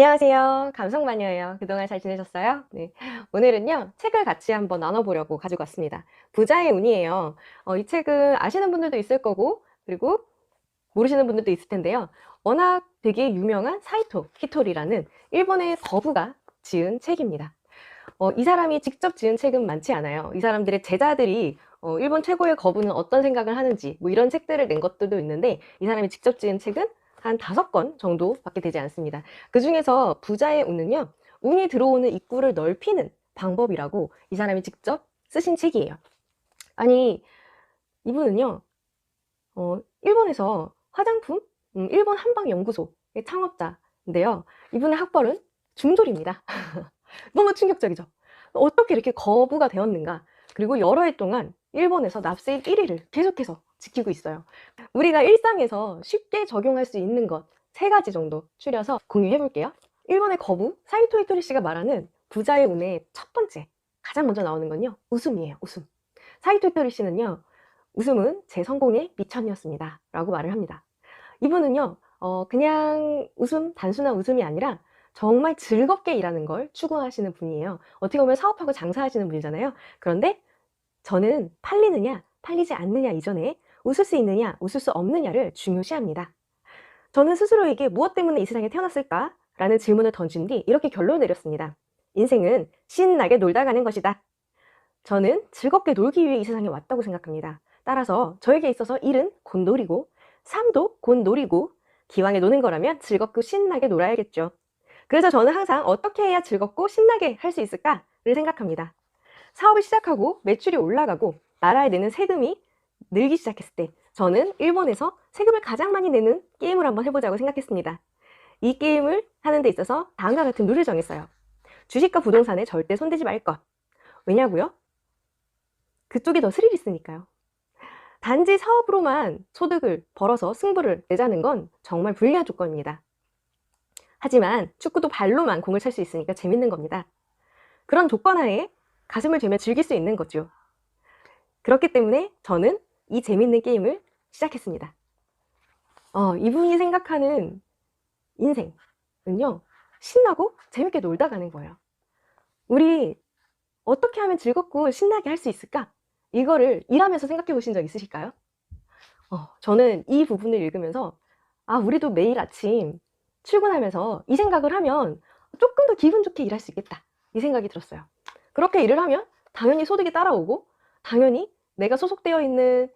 안녕하세요. 감성마녀예요. 그동안 잘 지내셨어요? 네. 오늘은요, 책을 같이 한번 나눠보려고 가지고 왔습니다. 부자의 운이에요. 이 책은 아시는 분들도 있을 거고, 그리고 모르시는 분들도 있을 텐데요. 워낙 되게 유명한 사이토 히토리라는 일본의 거부가 지은 책입니다. 이 사람이 직접 지은 책은 많지 않아요. 이 사람들의 제자들이 일본 최고의 거부는 어떤 생각을 하는지 뭐 이런 책들을 낸 것들도 있는데 이 사람이 직접 지은 책은 한 5권 정도밖에 되지 않습니다. 그중에서 부자의 운은요. 운이 들어오는 입구를 넓히는 방법이라고 이 사람이 직접 쓰신 책이에요. 아니 이분은요. 일본에서 화장품 일본 한방연구소의 창업자인데요. 이분의 학벌은 중졸입니다. 너무 충격적이죠. 어떻게 이렇게 거부가 되었는가. 그리고 여러 해 동안 일본에서 납세일 1위를 계속해서 지키고 있어요. 우리가 일상에서 쉽게 적용할 수 있는 것 3가지 정도 추려서 공유해 볼게요. 일본의 거부 사이토 히토리 씨가 말하는 부자의 운의 첫 번째 가장 먼저 나오는 건요. 웃음이에요. 웃음. 사이토 히토리 씨는요. 웃음은 제 성공의 미천이었습니다 라고 말을 합니다. 이분은요. 그냥 웃음, 단순한 웃음이 아니라 정말 즐겁게 일하는 걸 추구하시는 분이에요. 어떻게 보면 사업하고 장사하시는 분이잖아요. 그런데 저는 팔리느냐, 팔리지 않느냐 이전에 웃을 수 있느냐, 웃을 수 없느냐를 중요시합니다. 저는 스스로에게 무엇 때문에 이 세상에 태어났을까? 라는 질문을 던진 뒤 이렇게 결론을 내렸습니다. 인생은 신나게 놀다 가는 것이다. 저는 즐겁게 놀기 위해 이 세상에 왔다고 생각합니다. 따라서 저에게 있어서 일은 곧 놀이고 삶도 곧 놀이고 기왕에 노는 거라면 즐겁고 신나게 놀아야겠죠. 그래서 저는 항상 어떻게 해야 즐겁고 신나게 할 수 있을까를 생각합니다. 사업을 시작하고 매출이 올라가고 나라에 내는 세금이 늘기 시작했을 때 저는 일본에서 세금을 가장 많이 내는 게임을 한번 해보자고 생각했습니다. 이 게임을 하는 데 있어서 다음과 같은 룰을 정했어요. 주식과 부동산에 절대 손대지 말 것. 왜냐고요? 그쪽이 더 스릴 있으니까요. 단지 사업으로만 소득을 벌어서 승부를 내자는 건 정말 불리한 조건입니다. 하지만 축구도 발로만 공을 찰 수 있으니까 재밌는 겁니다. 그런 조건 하에 가슴을 죄며 즐길 수 있는 거죠. 그렇기 때문에 저는 이 재밌는 게임을 시작했습니다. 이분이 생각하는 인생은요. 신나고 재밌게 놀다 가는 거예요. 우리 어떻게 하면 즐겁고 신나게 할 수 있을까? 이거를 일하면서 생각해 보신 적 있으실까요? 저는 이 부분을 읽으면서 우리도 매일 아침 출근하면서 이 생각을 하면 조금 더 기분 좋게 일할 수 있겠다. 이 생각이 들었어요. 그렇게 일을 하면 당연히 소득이 따라오고 당연히 내가 소속되어 있는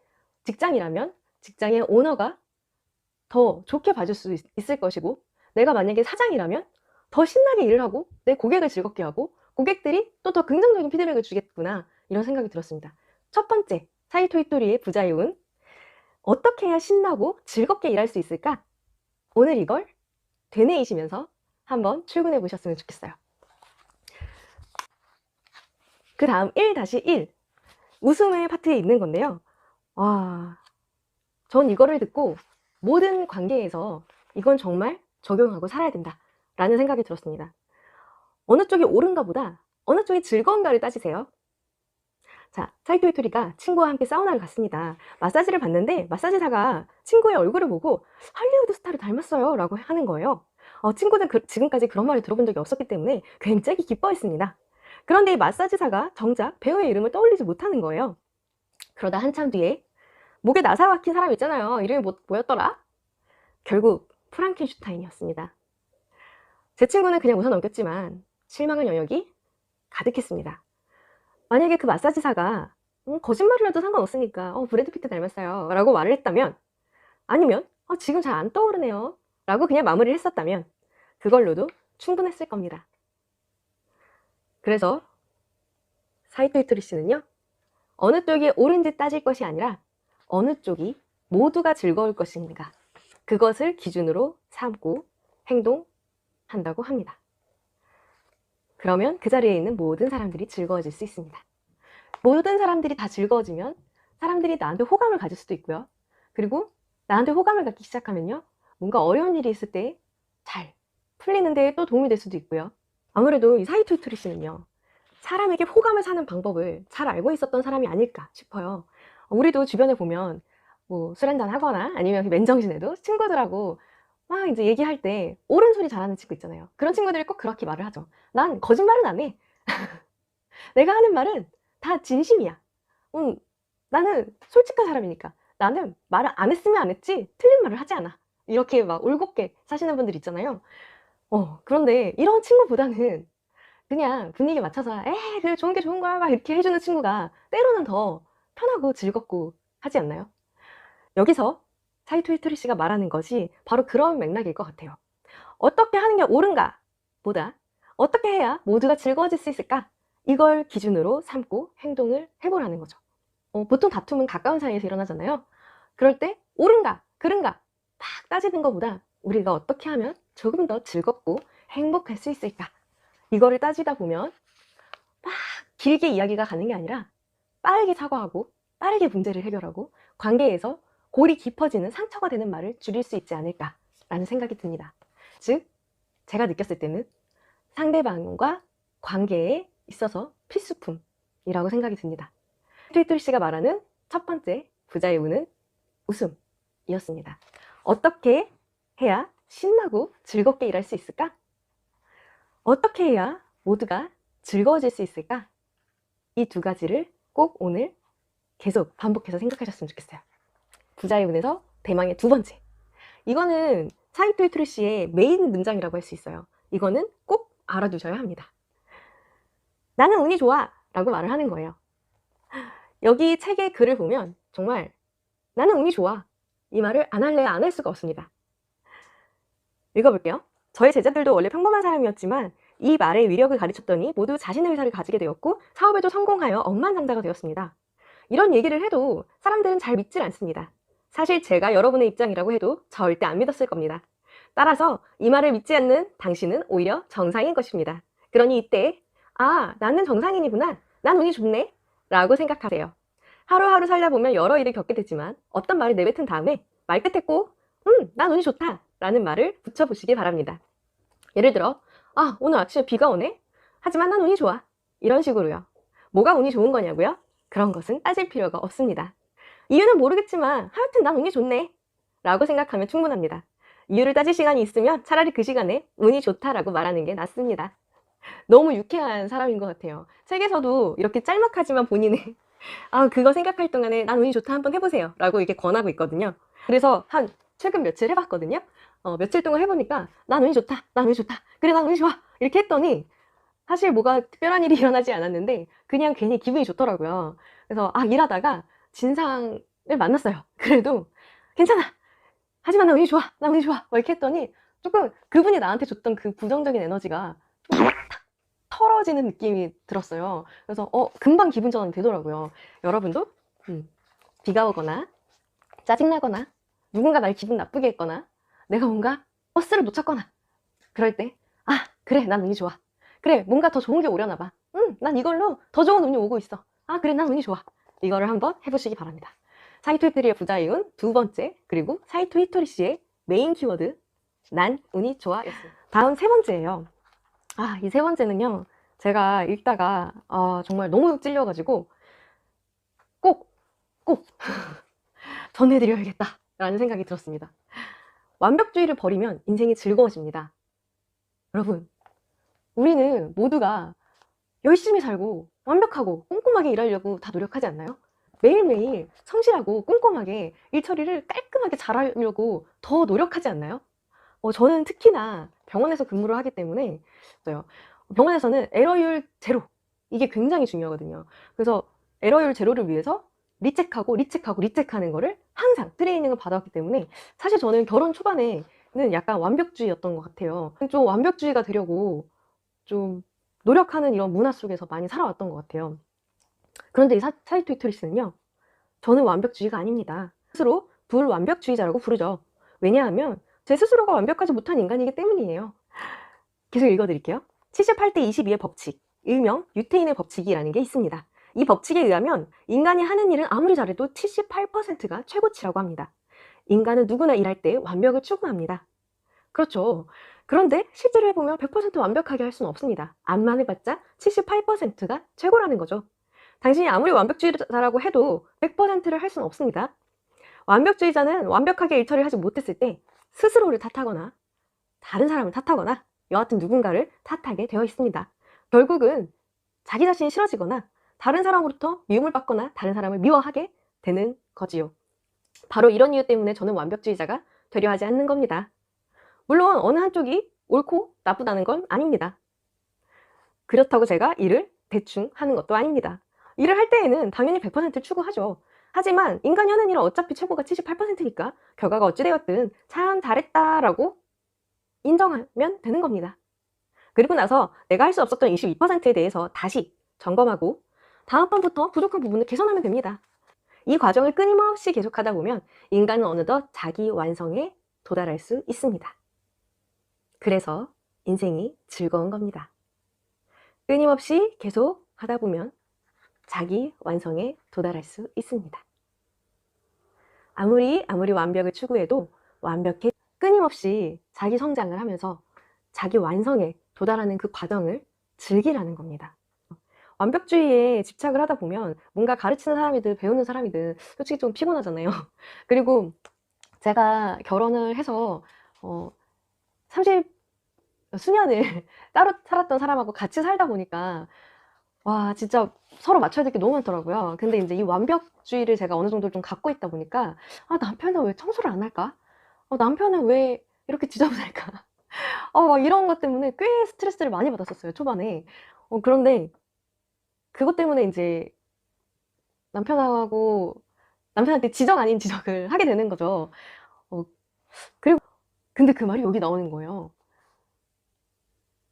직장이라면 직장의 오너가 더 좋게 봐줄 수 있을 것이고 내가 만약에 사장이라면 더 신나게 일을 하고 내 고객을 즐겁게 하고 고객들이 또 더 긍정적인 피드백을 주겠구나 이런 생각이 들었습니다. 첫 번째, 사이토 히토리의 부자의 운. 어떻게 해야 신나고 즐겁게 일할 수 있을까? 오늘 이걸 되뇌이시면서 한번 출근해 보셨으면 좋겠어요. 그 다음 1-1 웃음의 파트에 있는 건데요. 전 이거를 듣고 모든 관계에서 이건 정말 적용하고 살아야 된다 라는 생각이 들었습니다. 어느 쪽이 옳은가 보다 어느 쪽이 즐거운가를 따지세요. 자, 사이토 히토리가 친구와 함께 사우나를 갔습니다. 마사지를 받는데 마사지사가 친구의 얼굴을 보고 할리우드 스타를 닮았어요 라고 하는 거예요. 친구는 지금까지 그런 말을 들어본 적이 없었기 때문에 굉장히 기뻐했습니다. 그런데 이 마사지사가 정작 배우의 이름을 떠올리지 못하는 거예요. 그러다 한참 뒤에 목에 나사 박힌 사람 있잖아요. 이름이 뭐였더라? 결국 프랑켄슈타인이었습니다. 제 친구는 그냥 웃어 넘겼지만 실망한 영역이 가득했습니다. 만약에 그 마사지사가 거짓말을 해도 상관없으니까 브래드 피트 닮았어요 라고 말을 했다면 아니면 지금 잘 안 떠오르네요 라고 그냥 마무리를 했었다면 그걸로도 충분했을 겁니다. 그래서 사이토 히토리 씨는요. 어느 쪽이 옳은지 따질 것이 아니라 어느 쪽이 모두가 즐거울 것인가 그것을 기준으로 삼고 행동한다고 합니다. 그러면 그 자리에 있는 모든 사람들이 즐거워질 수 있습니다. 모든 사람들이 다 즐거워지면 사람들이 나한테 호감을 가질 수도 있고요. 그리고 나한테 호감을 갖기 시작하면요. 뭔가 어려운 일이 있을 때 잘 풀리는 데 또 도움이 될 수도 있고요. 아무래도 이 사이토 히토리 씨는요. 사람에게 호감을 사는 방법을 잘 알고 있었던 사람이 아닐까 싶어요. 우리도 주변에 보면 뭐 술 한잔 하거나 아니면 맨정신에도 친구들하고 막 이제 얘기할 때 옳은 소리 잘하는 친구 있잖아요. 그런 친구들이 꼭 그렇게 말을 하죠. 난 거짓말은 안 해. 내가 하는 말은 다 진심이야. 나는 솔직한 사람이니까. 나는 말을 안 했으면 안 했지 틀린 말을 하지 않아. 이렇게 막 올곧게 사시는 분들 있잖아요. 그런데 이런 친구보다는 그냥 분위기 맞춰서 에이 그래 좋은 게 좋은 거야 막 이렇게 해주는 친구가 때로는 더 편하고 즐겁고 하지 않나요? 여기서 사이토 히토리 씨가 말하는 것이 바로 그런 맥락일 것 같아요. 어떻게 하는 게 옳은가 보다 어떻게 해야 모두가 즐거워질 수 있을까? 이걸 기준으로 삼고 행동을 해보라는 거죠. 보통 다툼은 가까운 사이에서 일어나잖아요. 그럴 때 옳은가 그른가 막 따지는 것보다 우리가 어떻게 하면 조금 더 즐겁고 행복할 수 있을까? 이거를 따지다 보면 막 길게 이야기가 가는 게 아니라 빠르게 사과하고 빠르게 문제를 해결하고 관계에서 골이 깊어지는 상처가 되는 말을 줄일 수 있지 않을까라는 생각이 듭니다. 즉 제가 느꼈을 때는 상대방과 관계에 있어서 필수품이라고 생각이 듭니다. 트위토리 씨가 말하는 첫 번째 부자의 운은 웃음이었습니다. 어떻게 해야 신나고 즐겁게 일할 수 있을까? 어떻게 해야 모두가 즐거워질 수 있을까? 이 두 가지를 꼭 오늘 계속 반복해서 생각하셨으면 좋겠어요. 부자의 운에서 대망의 두 번째. 이거는 사이토 히토리 씨의 메인 문장이라고 할 수 있어요. 이거는 꼭 알아두셔야 합니다. 나는 운이 좋아 라고 말을 하는 거예요. 여기 책의 글을 보면 정말 나는 운이 좋아 이 말을 안 할래야 안 할 수가 없습니다. 읽어볼게요. 저의 제자들도 원래 평범한 사람이었지만 이 말의 위력을 가르쳤더니 모두 자신의 회사를 가지게 되었고 사업에도 성공하여 억만장자가 되었습니다. 이런 얘기를 해도 사람들은 잘 믿질 않습니다. 사실 제가 여러분의 입장이라고 해도 절대 안 믿었을 겁니다. 따라서 이 말을 믿지 않는 당신은 오히려 정상인 것입니다. 그러니 이때 나는 정상인이구나. 난 운이 좋네 라고 생각하세요. 하루하루 살다 보면 여러 일을 겪게 되지만 어떤 말을 내뱉은 다음에 말 끝에 꼭 난 운이 좋다 라는 말을 붙여보시기 바랍니다. 예를 들어 오늘 아침에 비가 오네? 하지만 난 운이 좋아. 이런 식으로요. 뭐가 운이 좋은 거냐고요? 그런 것은 따질 필요가 없습니다. 이유는 모르겠지만 하여튼 난 운이 좋네 라고 생각하면 충분합니다. 이유를 따질 시간이 있으면 차라리 그 시간에 운이 좋다라고 말하는 게 낫습니다. 너무 유쾌한 사람인 것 같아요. 책에서도 이렇게 짤막하지만 본인의 그거 생각할 동안에 난 운이 좋다 한번 해보세요 라고 이렇게 권하고 있거든요. 그래서 최근 며칠 해봤거든요. 며칠 동안 해보니까 난 운이 좋다 난 운이 좋다 그래 난 운이 좋아 이렇게 했더니 사실 뭐가 특별한 일이 일어나지 않았는데 그냥 괜히 기분이 좋더라고요. 그래서 일하다가 진상을 만났어요. 그래도 괜찮아 하지만 난 운이 좋아 난 운이 좋아 이렇게 했더니 조금 그분이 나한테 줬던 그 부정적인 에너지가 좀 탁 털어지는 느낌이 들었어요. 그래서 금방 기분 전환이 되더라고요. 여러분도 비가 오거나 짜증나거나 누군가 날 기분 나쁘게 했거나 내가 뭔가 버스를 놓쳤거나 그럴 때 그래 난 운이 좋아 그래 뭔가 더 좋은 게 오려나 봐 난 이걸로 더 좋은 운이 오고 있어 그래 난 운이 좋아 이거를 한번 해보시기 바랍니다. 사이토 히토리의 부자의 운 두 번째 그리고 사이토 히토리 씨의 메인 키워드 난 운이 좋아 였습니다. 다음 세 번째예요. 이 세 번째는요 제가 읽다가 정말 너무 찔려가지고 꼭 전해드려야겠다 라는 생각이 들었습니다. 완벽주의를 버리면 인생이 즐거워집니다. 여러분 우리는 모두가 열심히 살고 완벽하고 꼼꼼하게 일하려고 다 노력하지 않나요? 매일매일 성실하고 꼼꼼하게 일 처리를 깔끔하게 잘하려고 더 노력하지 않나요? 저는 특히나 병원에서 근무를 하기 때문에 병원에서는 에러율 제로 이게 굉장히 중요하거든요. 그래서 에러율 제로를 위해서 리체크하는 거를 항상 트레이닝을 받았기 때문에 사실 저는 결혼 초반에는 약간 완벽주의였던 것 같아요. 좀 완벽주의가 되려고 좀 노력하는 이런 문화 속에서 많이 살아왔던 것 같아요. 그런데 이 사이토 히토리 씨는요 저는 완벽주의가 아닙니다. 스스로 불완벽주의자라고 부르죠. 왜냐하면 제 스스로가 완벽하지 못한 인간이기 때문이에요. 계속 읽어드릴게요. 78대 22의 법칙, 일명 유태인의 법칙이라는 게 있습니다. 이 법칙에 의하면 인간이 하는 일은 아무리 잘해도 78%가 최고치라고 합니다. 인간은 누구나 일할 때 완벽을 추구합니다. 그렇죠. 그런데 실제로 해보면 100% 완벽하게 할 수는 없습니다. 암만 해봤자 78%가 최고라는 거죠. 당신이 아무리 완벽주의자라고 해도 100%를 할 수는 없습니다. 완벽주의자는 완벽하게 일처리를 하지 못했을 때 스스로를 탓하거나 다른 사람을 탓하거나 여하튼 누군가를 탓하게 되어 있습니다. 결국은 자기 자신이 싫어지거나 다른 사람으로부터 미움을 받거나 다른 사람을 미워하게 되는 거지요. 바로 이런 이유 때문에 저는 완벽주의자가 되려 하지 않는 겁니다. 물론 어느 한쪽이 옳고 나쁘다는 건 아닙니다. 그렇다고 제가 일을 대충 하는 것도 아닙니다. 일을 할 때에는 당연히 100%를 추구하죠. 하지만 인간이 하는 일은 어차피 최고가 78%니까 결과가 어찌 되었든 참 잘했다라고 인정하면 되는 겁니다. 그리고 나서 내가 할 수 없었던 22%에 대해서 다시 점검하고 다음번부터 부족한 부분을 개선하면 됩니다. 이 과정을 끊임없이 계속하다 보면 인간은 어느덧 자기 완성에 도달할 수 있습니다. 그래서 인생이 즐거운 겁니다. 끊임없이 계속 하다 보면 자기 완성에 도달할 수 있습니다. 아무리 완벽을 추구해도 완벽해 끊임없이 자기 성장을 하면서 자기 완성에 도달하는 그 과정을 즐기라는 겁니다. 완벽주의에 집착을 하다 보면 뭔가 가르치는 사람이든 배우는 사람이든 솔직히 좀 피곤하잖아요. 그리고 제가 결혼을 해서 30 수년을 따로 살았던 사람하고 같이 살다 보니까 와 진짜 서로 맞춰야 될 게 너무 많더라고요. 근데 이제 이 완벽주의를 제가 어느 정도 좀 갖고 있다 보니까 남편은 왜 청소를 안 할까? 남편은 왜 이렇게 지저분할까? 막 이런 것 때문에 꽤 스트레스를 많이 받았었어요, 초반에. 그런데 그것 때문에 이제 남편한테 지적 아닌 지적을 하게 되는 거죠. 그리고 근데 그 말이 여기 나오는 거예요.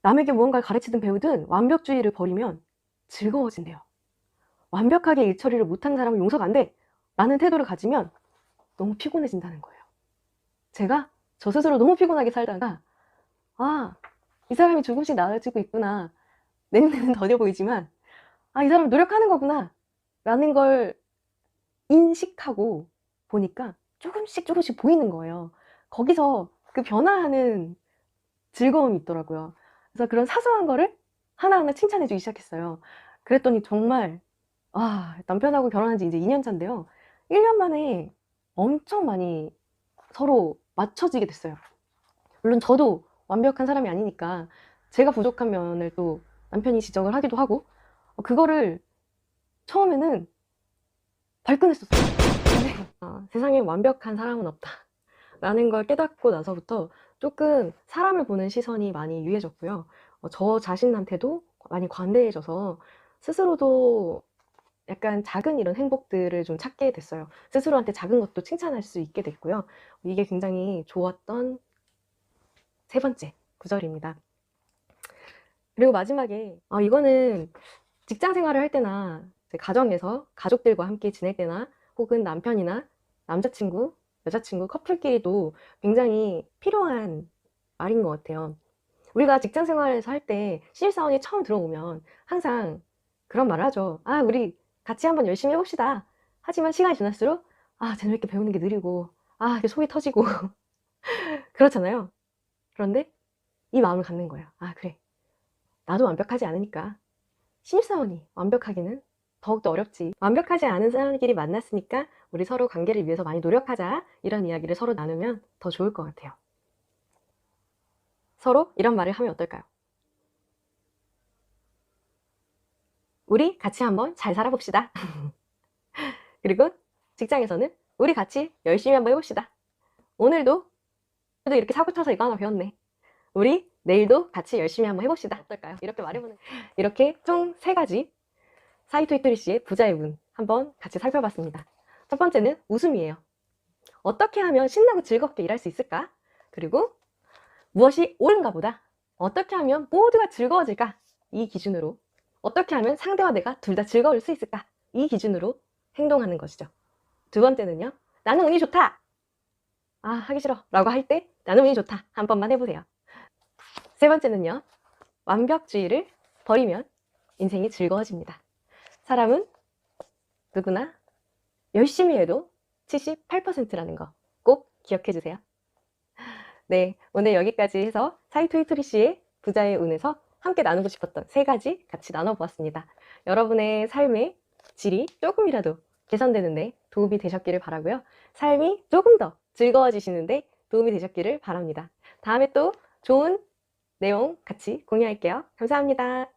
남에게 무언가를 가르치든 배우든 완벽주의를 버리면 즐거워진대요. 완벽하게 일 처리를 못하는 사람은 용서가 안 돼! 라는 태도를 가지면 너무 피곤해진다는 거예요. 제가 저 스스로 너무 피곤하게 살다가 이 사람이 조금씩 나아지고 있구나. 내 눈에는 더뎌 보이지만 이 사람은 노력하는 거구나 라는 걸 인식하고 보니까 조금씩 보이는 거예요. 거기서 그 변화하는 즐거움이 있더라고요. 그래서 그런 사소한 거를 하나하나 칭찬해 주기 시작했어요. 그랬더니 정말 남편하고 결혼한 지 이제 2년 차인데요. 1년 만에 엄청 많이 서로 맞춰지게 됐어요. 물론 저도 완벽한 사람이 아니니까 제가 부족한 면을 또 남편이 지적을 하기도 하고 그거를 처음에는 발끈했었어요. 근데 세상에 완벽한 사람은 없다 라는 걸 깨닫고 나서부터 조금 사람을 보는 시선이 많이 유해졌고요. 저 자신한테도 많이 관대해져서 스스로도 약간 작은 이런 행복들을 좀 찾게 됐어요. 스스로한테 작은 것도 칭찬할 수 있게 됐고요. 이게 굉장히 좋았던 세 번째 구절입니다. 그리고 마지막에 이거는 직장 생활을 할 때나 가정에서 가족들과 함께 지낼 때나 혹은 남편이나 남자친구, 여자친구, 커플끼리도 굉장히 필요한 말인 것 같아요. 우리가 직장 생활에서 할 때 신입사원이 처음 들어오면 항상 그런 말을 하죠. 우리 같이 한번 열심히 해봅시다. 하지만 시간이 지날수록 쟤는 왜 이렇게 배우는 게 느리고 이렇게 속이 터지고 그렇잖아요. 그런데 이 마음을 갖는 거예요. 그래, 나도 완벽하지 않으니까 신입사원이 완벽하기는 더욱더 어렵지. 완벽하지 않은 사람끼리 만났으니까 우리 서로 관계를 위해서 많이 노력하자. 이런 이야기를 서로 나누면 더 좋을 것 같아요. 서로 이런 말을 하면 어떨까요? 우리 같이 한번 잘 살아봅시다. 그리고 직장에서는 우리 같이 열심히 한번 해봅시다. 오늘도 이렇게 사고 쳐서 이거 하나 배웠네. 우리 내일도 같이 열심히 한번 해봅시다. 어떨까요? 이렇게 말해보는 이렇게 총 3가지 사이토이토리 씨의 부자의 운 한번 같이 살펴봤습니다. 첫 번째는 웃음이에요. 어떻게 하면 신나고 즐겁게 일할 수 있을까? 그리고 무엇이 옳은가 보다 어떻게 하면 모두가 즐거워질까? 이 기준으로 어떻게 하면 상대와 내가 둘 다 즐거울 수 있을까? 이 기준으로 행동하는 것이죠. 두 번째는요. 나는 운이 좋다. 하기 싫어 라고 할 때 나는 운이 좋다. 한 번만 해보세요. 세 번째는요. 완벽주의를 버리면 인생이 즐거워집니다. 사람은 누구나 열심히 해도 78%라는 거 꼭 기억해 주세요. 네, 오늘 여기까지 해서 사이토이토리 씨의 부자의 운에서 함께 나누고 싶었던 3가지 같이 나눠보았습니다. 여러분의 삶의 질이 조금이라도 개선되는데 도움이 되셨기를 바라고요. 삶이 조금 더 즐거워지시는데 도움이 되셨기를 바랍니다. 다음에 또 좋은 내용 같이 공유할게요. 감사합니다.